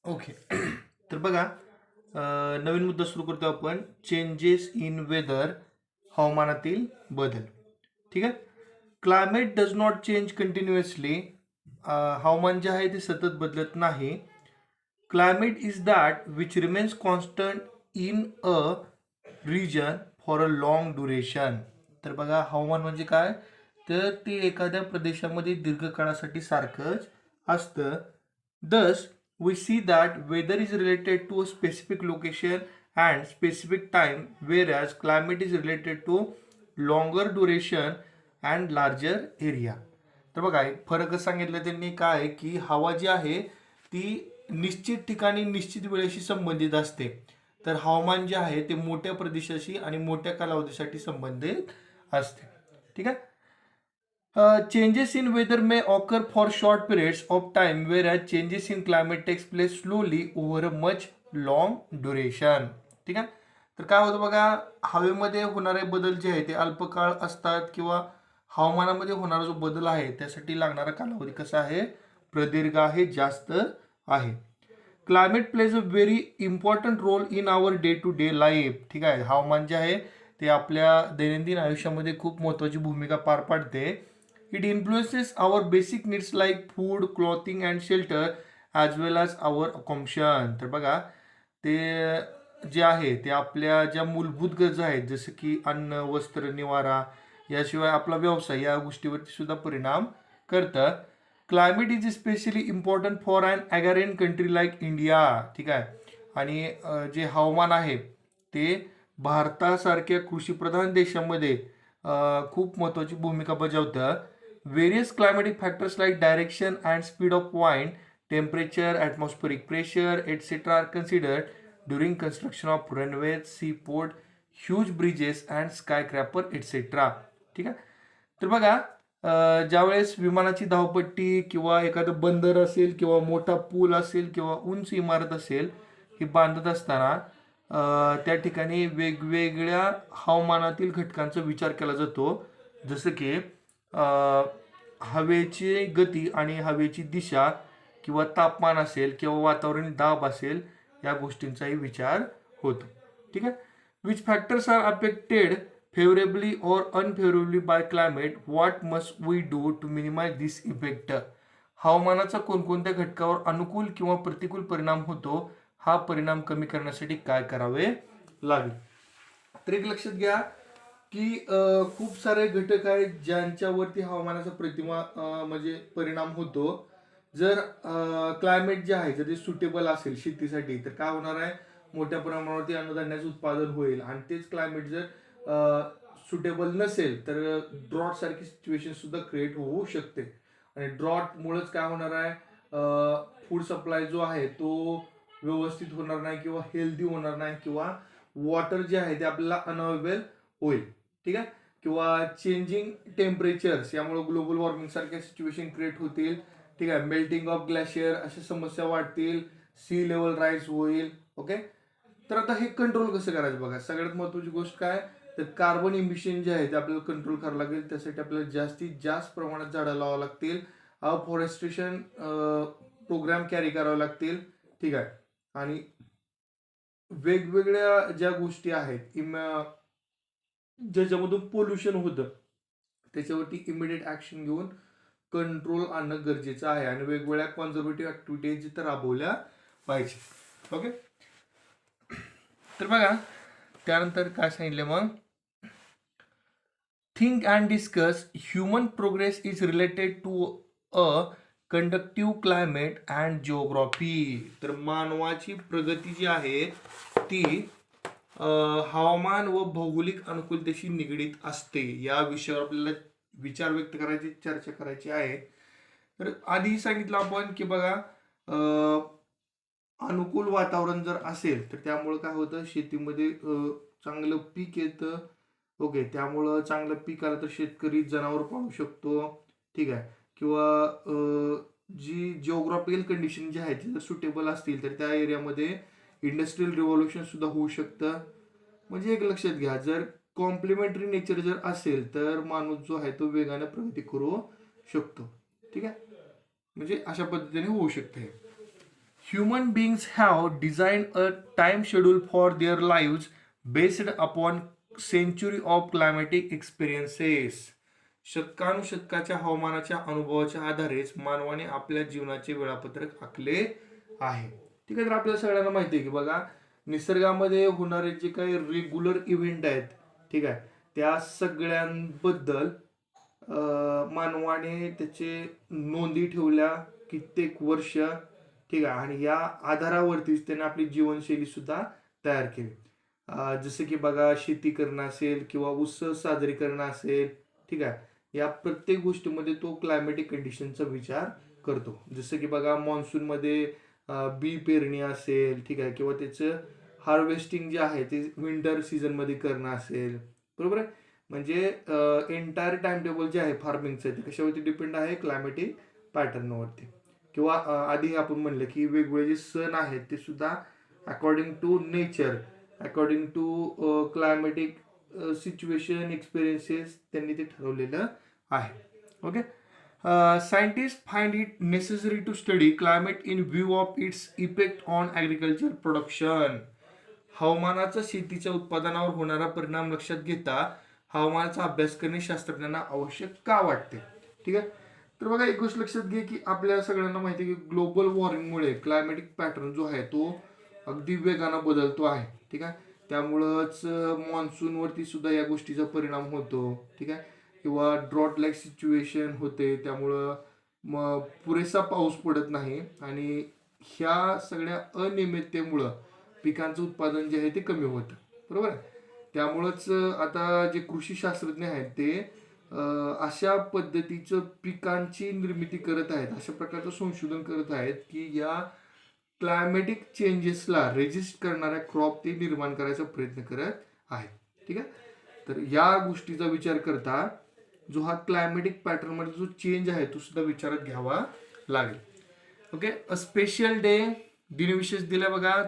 Okay. तर बघा, नवीन मुद्दा सुरू करतो आपण. चेंजेस इन वेदर, हवामानातील बदल. ठीक आहे. Climate does not change continuously. हवामान जे आहे ते सतत बदलत नाही. Climate is that which remains constant in a reason for a long duration. तर बघा, हवामान म्हणजे काय, तर ते एखाद्या प्रदेशामध्ये दीर्घकाळासाठी सारखंच असतं. Thus, we see that weather is related to a specific location and specific time, whereas climate is related to longer duration and larger area. तर बघा, एक फरकच सांगितलं त्यांनी काय, की हवा जी आहे ती निश्चित ठिकाणी निश्चित वेळेशी संबंधित असते. तर हवामान जे आहे ते मोठ्या प्रदेशाशी आणि मोठ्या कालावधीसाठी संबंधित असते. ठीक आहे. Changes in weather may occur for short periods of time, whereas changes in climate takes place slowly over a much long duration. ठीक आहे. तर काय होतं बघा, हवेमध्ये होणारे बदल जे आहे ते अल्पकाळ असतात, किंवा हवामानामध्ये होणारा जो बदल आहे त्यासाठी लागणारा कालावधी कसा आहे, प्रदीर्घ आहे, जास्त आहे. Climate plays a very important role in our day to day life. ठीक आहे. हवामान जे आहे ते आपल्या दैनंदिन आयुष्यामध्ये खूप महत्त्वाची भूमिका पार पाडते. It influences our basic needs like food, clothing and shelter as well as our accommodation. तर बघा, ते जे आहे ते आपल्या ज्या मूलभूत गरजा आहेत, जसं की अन्न, वस्त्र, निवारा, याशिवाय आपला व्यवसाय, या गोष्टीवरती सुद्धा परिणाम करतं. Climate is specially important for an agrarian country like India. ठीक आहे. आणि जे हवामान आहे ते भारतासारख्या कृषीप्रधान देशामध्ये खूप महत्त्वाची भूमिका बजावतं. Various climatic factors like direction and speed of wind, temperature, atmospheric pressure etcetera are considered during construction of runways, sea port, huge bridges and skyscraper etcetera. ठीक आहे. तर बघा, ज्यावेळेस विमानाची धावपट्टी किंवा एखादं बंदर असेल किंवा मोठा पूल असेल किंवा उंच इमारत असेल, ही बांधत असताना त्या ठिकाणी वेगवेगळ्या हवामानातील घटकांचा विचार केला जातो. जसं की हवेची गती आणि हवेची दिशा, किंवा तापमान असेल किंवा वातावरणीय दाब असेल, या गोष्टींचाही विचार होतो. ठीक आहे. Which factors are affected favourably or unfavourably by climate, what must we do to minimise this effect. हवामानाचा कोणकोणत्या घटकावर अनुकूल किंवा प्रतिकूल परिणाम होतो, हा परिणाम कमी करण्यासाठी काय करावे लागेल. तर एक लक्षात घ्या की खूप सारे घटक आहेत ज्यांच्यावरती हवामानाचा म्हणजे परिणाम होतो. जर क्लायमेट जे आहे जर ते सुटेबल असेल शेतीसाठी, तर काय होणार आहे, मोठ्या प्रमाणावरती अन्नधान्याचं उत्पादन होईल. आणि तेच क्लायमेट जर सुटेबल नसेल तर ड्रॉट सारखी सिच्युएशन सुद्धा क्रिएट होऊ शकते. आणि ड्रॉटमुळेच काय होणार आहे, फूड सप्लाय जो आहे तो व्यवस्थित होणार नाही, किंवा हेल्दी होणार नाही, किंवा वॉटर जे आहे ते आपल्याला अनअवेलेबल होईल. ठीक आहे. किंवा चेंजिंग टेम्परेचर्स, यामुळे ग्लोबल वॉर्मिंग सारख्या सिच्युएशन क्रिएट होतील. ठीक आहे. मेल्टिंग ऑफ ग्लेशियर, अशा समस्या वाढतील. सी लेवल राईज होईल. ओके. तर आता हे कंट्रोल कसं करायचं बघा, सगळ्यात महत्त्वाची गोष्ट काय, तर कार्बन इमिशन जे आहे ते आपल्याला कंट्रोल करावं लागेल. त्यासाठी आपल्याला जास्तीत जास्त प्रमाणात झाडं लावावं लागतील. फॉरेस्ट्रेशन प्रोग्राम कॅरी करावे लागतील. ठीक आहे. आणि वेगवेगळ्या ज्या गोष्टी आहेत ज्याच्यामधून पोल्युशन होतं त्याच्यावरती इमिडिएट ऍक्शन घेऊन कंट्रोल आणणं गरजेचं आहे. आणि वेगवेगळ्या कॉन्झर्वेटिव्ह ऍक्टिव्हिटीज जिथं राबवल्या पाहिजे. ओके. तर बघा, त्यानंतर काय सांगितलं मग, think and discuss human progress is related to a conductive climate and geography. तर मानवाची प्रगती जी आहे ती हवामान व भौगोलिक अनुकूलतेशी निगडीत असते. या विषयावर आपल्याला विचार व्यक्त करायचे, चर्चा करायची आहे. तर आधी सांगितलं आपण की बघा, अनुकूल वातावरण जर असेल तर त्यामुळे काय होतं, शेतीमध्ये चांगलं पीक येतं. ओके. त्यामुळं चांगलं पीक आलं तर शेतकरी जनावर पाळू शकतो. ठीक आहे. किंवा जी जिओग्राफिकल कंडिशन जी आहे ती सुटेबल असतील तर त्या एरियामध्ये इंडस्ट्रियल रिव्हॉल्युशन सुद्धा होऊ शकतं. म्हणजे एक लक्षात घ्या, जर कॉम्प्लिमेंटरी नेचर जर असेल तर माणूस जो आहे तो वेगाने प्रगती करू शकतो. ठीक आहे. म्हणजे अशा पद्धतीने होऊ शकते. Human beings have designed a time schedule for their lives based upon century of climatic experiences. शतकानुशतकाच्या हवामानाच्या अनुभवाच्या आधारेच मानवाने आपल्या जीवनाचे वेळापत्रक आखले आहे. ठीक आहे, तर आपल्याला सगळ्यांना माहिती आहे की बघा, निसर्गामध्ये होणारे जे काही रेग्युलर इव्हेंट आहेत, ठीक आहे, त्या सगळ्यांबद्दल मानवाने त्याचे नोंदी ठेवल्या कित्येक वर्ष. ठीक आहे, आणि या आधारावरतीच त्याने आपली जीवनशैली सुद्धा तयार केली. जसं की बघा, शेती करणं असेल किंवा उत्सव साजरी करणं असेल, ठीक आहे, या प्रत्येक गोष्टीमध्ये तो क्लायमॅटिक कंडिशनचा विचार करतो. जसं की बघा, मान्सूनमध्ये बी पेरणी असेल, ठीक आहे, किंवा त्याचं हार्वेस्टिंग जे आहे ते विंटर सीझनमध्ये करणं असेल, बरोबर आहे. म्हणजे एंटायर टाइम टेबल जे आहे फार्मिंगचं ते कशावरती डिपेंड आहे, क्लायमॅटिक पॅटर्नवरती. किंवा आधी आपण म्हणलं की वेगवेगळे जे सण आहेत ते सुद्धा according to nature, according to climatic situation experiences त्यांनी ते ठरवलेलं आहे. Okay. Scientist find it necessary to study climate in view of its effect on agriculture production. हवामानाचा शेतीच्या उत्पादनावर होणारा परिणाम लक्षात घेता हवामानाचा अभ्यास करणे शास्त्रज्ञांना आवश्यक का वाटते. ठीक आहे, तर बघा, एक गोष्ट लक्षात घे की आपल्या सगळ्यांना माहिती आहे की ग्लोबल वॉर्मिंगमुळे क्लायमॅटिक पॅटर्न जो आहे तो अगदी वेगानं बदलतो आहे. ठीक आहे, त्यामुळंच मान्सूनवरती सुद्धा या गोष्टीचा परिणाम होतो. ठीक आहे, किंवा ड्रॉट लाईक सिच्युएशन होते, त्यामुळं मग पुरेसा पाऊस पडत नाही आणि ह्या सगळ्या अनियमिततेमुळं पिकांचं उत्पादन जे आहे ते कमी होतं. बरोबर आहे. त्यामुळंच आता जे कृषी शास्त्रज्ञ आहेत ते अशा पद्धतीचं पिकांची निर्मिती करत आहेत, अशा प्रकारचं संशोधन करत आहेत की या क्लायमॅटिक चेंजेसला रेजिस्ट करणाऱ्या क्रॉप ते निर्माण करायचा प्रयत्न करत आहेत. ठीक आहे, तर या गोष्टीचा विचार करता जो हा क्लायमॅटिक पॅटर्नमध्ये जो चेंज आहे तो सुद्धा विचारात घ्यावा लागेल. ओके. अ स्पेशल डे दिनविशेष दिला बघा,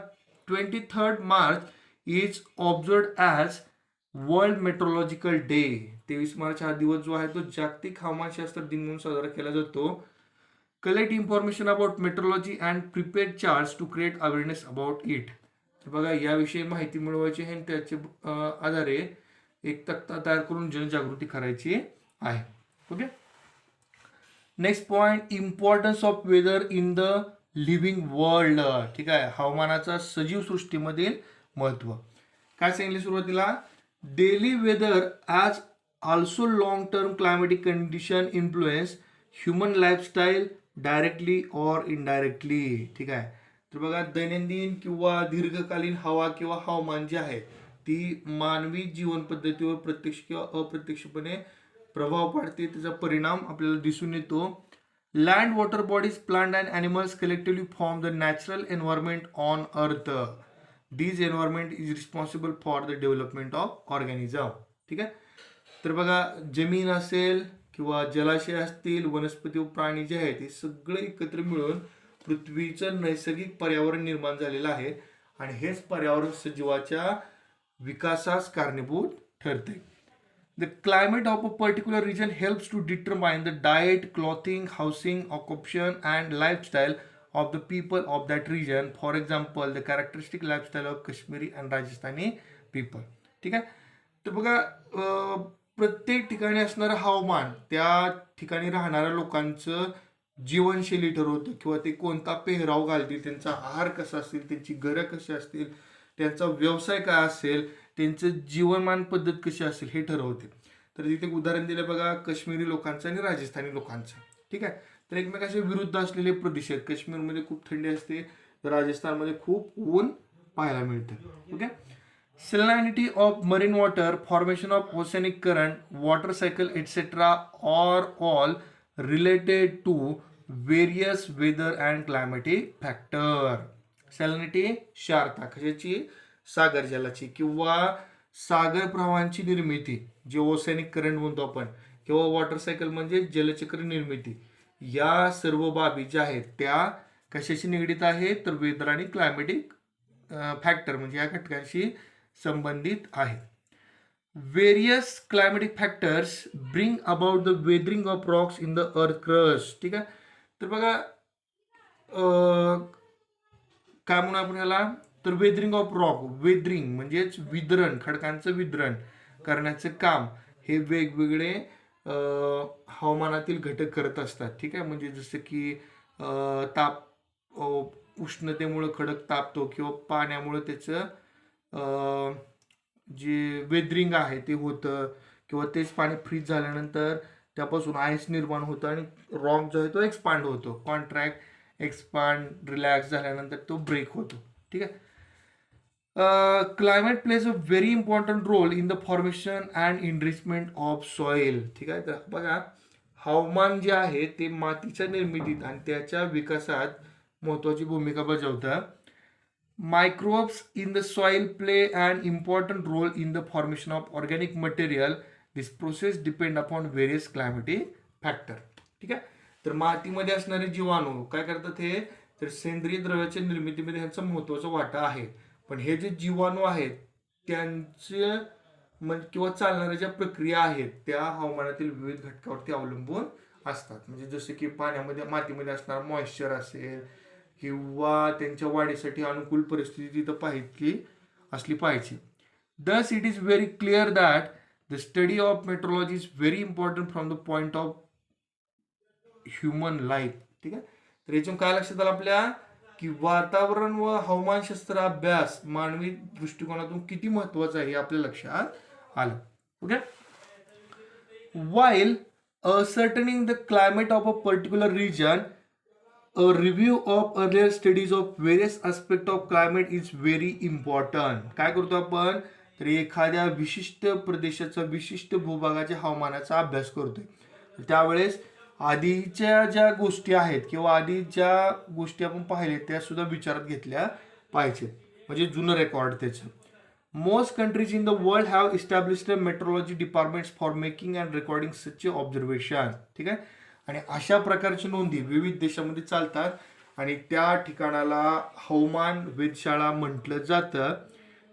23 March is observed as world meteorological day. 23 मार्च हा दिवस जो आहे तो जागतिक हवामानशास्त्र दिन म्हणून साजरा केला जातो. Collect information about metrology and prepare charts to create awareness about it. बघा, याविषयी माहिती मिळवायची आहे आणि त्याच्या आधारे एक तक्ता तयार करून जनजागृती करायची आहे. Okay. Next point, importance of weather in the living world. ठीक आहे, हवामानाचा सजीव सृष्टीमधील महत्व. काय सांगितले सुरुवातीला, daily weather as also long term climatic condition influence human lifestyle directly or indirectly. ठीक आहे, तर बघा, दैनंदिन किंवा दीर्घकालीन हवा किंवा हवामान जे आहे ती मानवी जीवन पद्धतीवर प्रत्यक्ष किंवा अप्रत्यक्षपणे प्रभाव पाडते, त्याचा परिणाम आपल्याला दिसून येतो. Land, water bodies, plant and animals collectively form the natural environment on earth. These environment is responsible for the development of organism. ठीक आहे, तर बघा, जमीन असेल किंवा जलाशय असतील, वनस्पती व प्राणी जे आहेत हे सगळे एकत्र मिळून पृथ्वीचं नैसर्गिक पर्यावरण निर्माण झालेलं आहे आणि हेच पर्यावरण सजीवाच्या विकासास कारणीभूत ठरते. The climate of a particular region helps to determine the diet, clothing, housing, occupation, and lifestyle of the people of that region. For example, the characteristic lifestyle of Kashmiri and Rajasthani people. ठीक आहे, तर बघा, प्रत्येक ठिकाणी असणारं हवामान त्या ठिकाणी राहणाऱ्या लोकांचं जीवनशैली ठरवतं किंवा ते कोणता पेहराव घालतील, त्यांचा आहार कसा असेल, त्यांची घरं कशी असतील, त्यांचा व्यवसाय काय असेल, त्यांचं जीवनमान पद्धत कशी असेल हे ठरवते. तर तिथे उदाहरण दिलं बघा, काश्मीरी लोकांचं आणि राजस्थानी लोकांचं. ठीक आहे, तर एकमेकांच्या विरुद्ध असलेले प्रदेश आहेत. काश्मीरमध्ये खूप थंडी असते, तर राजस्थानमध्ये खूप ऊन पाहायला मिळतं. Okay. Salinity of marine water, formation of oceanic current, water cycle etcetera are all related to various weather and climatic factor. Salinity क्षारता कशाची, सागर जलाची किंवा सागर प्रवाहांची निर्मिती, जे ओशनिक करंट म्हणतो आपण, किंवा वॉटर सायकल म्हणजे जलचक्र निर्मिती. या सर्व बाबी ज्या आहेत त्या कशाशी निगडीत आहेत, तर वेदर आणि क्लायमॅटिक फॅक्टर म्हणजे या घटकांशी संबंधित आहेत. Various climatic factors bring about the weathering of rocks in the earth crust. ठीक आहे, तर बघा, काय म्हणून आपण ह्याला, तर वेदरिंग ऑफ रॉक. वेदरिंग म्हणजेच विदरण, खडकांचं विदरण करण्याचं काम हे वेगवेगळे हवामानातील घटक करत असतात. ठीक आहे, म्हणजे जसं की ताप, उष्णतेमुळे खडक तापतो किंवा पाण्यामुळे त्याचं जे वेदरिंग आहे ते होतं, किंवा तेच पाणी फ्रीज झाल्यानंतर त्यापासून आईस निर्माण होतं आणि रॉक जो आहे तो एक्सपांड होतो. कॉन्ट्रॅक्ट, एक्सपांड, रिलॅक्स झाल्यानंतर तो ब्रेक होतो. ठीक आहे. Climate plays a very important role in the formation and enrichment of soil. ठीक आहे, तर बघा हवामान जे आहे ते मातीच्या निर्मितीत आणि त्याच्या विकासात महत्वाची भूमिका बजावतं. Microbes in the soil play an important role in the formation of organic material. This process depend upon various climatic factor. ठीक आहे, तर मातीमध्ये असणारे जीवाणू काय करतात हे, तर सेंद्रिय द्रव्याच्या निर्मितीमध्ये ह्यांचा महत्वाचा वाटा आहे. पण हे जे जीवाणू आहेत त्यांचे किंवा चालणाऱ्या ज्या प्रक्रिया आहेत त्या हवामानातील विविध घटकावरती अवलंबून असतात. म्हणजे जसे की पाण्यामध्ये, मातीमध्ये असणार मॉइश्चर असेल किंवा त्यांच्या वाढीसाठी अनुकूल परिस्थिती तिथं असली पाहिजे. Thus it is very clear that the study of meteorology is very important from the point of human life. ठीक आहे, तर याच्यातून काय लक्षात आलं आपल्या, की वातावरण व हवामानशास्त्र अभ्यास मानवी दृष्टिकोनातून किती महत्वाचा आहे हे आपल्या लक्षात आलं. Okay. While ascertaining the climate of a particular region, a review of earlier studies of various aspects of climate is very important. काय करतो आपण, तर एखाद्या विशिष्ट प्रदेशाचा, विशिष्ट भूभागाच्या हवामानाचा अभ्यास करतोय. त्यावेळेस आधीच्या ज्या गोष्टी आहेत किंवा आधी ज्या गोष्टी आपण पाहिल्या त्या सुद्धा विचारात घेतल्या पाहिजेत, म्हणजे जुनं रेकॉर्ड त्याचं. Most countries in the world have established metrology departments for making and recording such observation. ठीक आहे, आणि अशा प्रकारच्या नोंदी विविध देशामध्ये चालतात आणि त्या ठिकाणाला हवामान वेधशाळा म्हटलं जातं.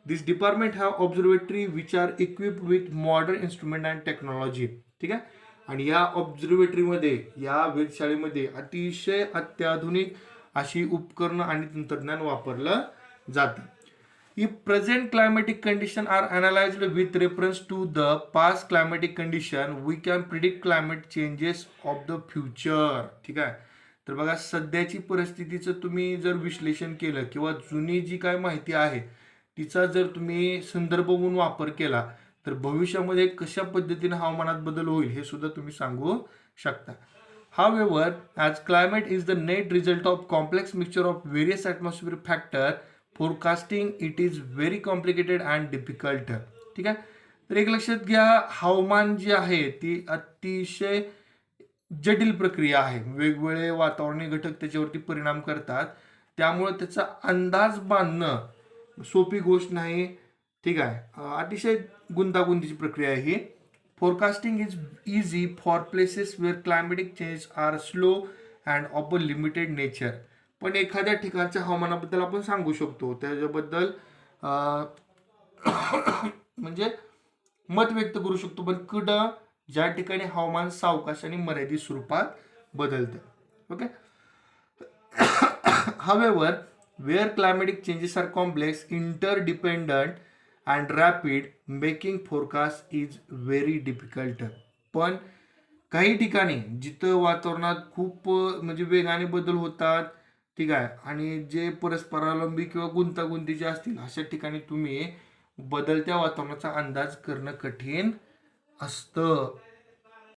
This department have observatory which are equipped with modern instrument and technology. ठीक आहे, आणि या ऑब्झर्वेटरीमध्ये, या वेधशाळेमध्ये अतिशय अत्याधुनिक अशी उपकरणं आणि तंत्रज्ञान वापरलं जातं. If present climatic conditions are analyzed with reference to the past climatic condition, we can predict climate changes of the future. ठीक आहे, तर बघा सध्याची परिस्थितीचं तुम्ही जर विश्लेषण केलं किंवा जुनी जी काय माहिती आहे तिचा जर तुम्ही संदर्भ म्हणून वापर केला तर भविष्यामध्ये कशा पद्धतीने हवामानात बदल होईल हे सुद्धा तुम्ही सांगू शकता. However, as climate is the net result of complex mixture of various atmospheric factors, forecasting it is very complicated and difficult. ठीक आहे, तर एक लक्षात घ्या, हवामान जे आहे ती अतिशय जटिल प्रक्रिया आहे. वेगवेगळे वातावरणीय घटक त्याच्यावरती परिणाम करतात, त्यामुळे त्याचा अंदाज बांधणं सोपी गोष्ट नाही. ठीक आहे, अतिशय गुंतागुंतीची प्रक्रिया आहे ही. Forecasting is easy for places where climatic change are slow and of a limited nature. पण एखाद्या ठिकाणच्या हवामानाबद्दल आपण सांगू शकतो, त्याच्याबद्दल म्हणजे मत व्यक्त करू शकतो, पण कुठं, ज्या ठिकाणी हवामान सावकाश आणि मर्यादित स्वरूपात बदलतं. Okay. However, where climatic changes are complex, interdependent and rapid, making forecast is very difficult. पण काही ठिकाणी जिथं वातावरणात खूप म्हणजे वेगाने बदल होतात, ठीक आहे, आणि जे परस्परावलंबी किंवा गुंतागुंतीचे असतील अशा ठिकाणी तुम्ही बदलत्या वातावरणाचा अंदाज करणं कठीण असतं.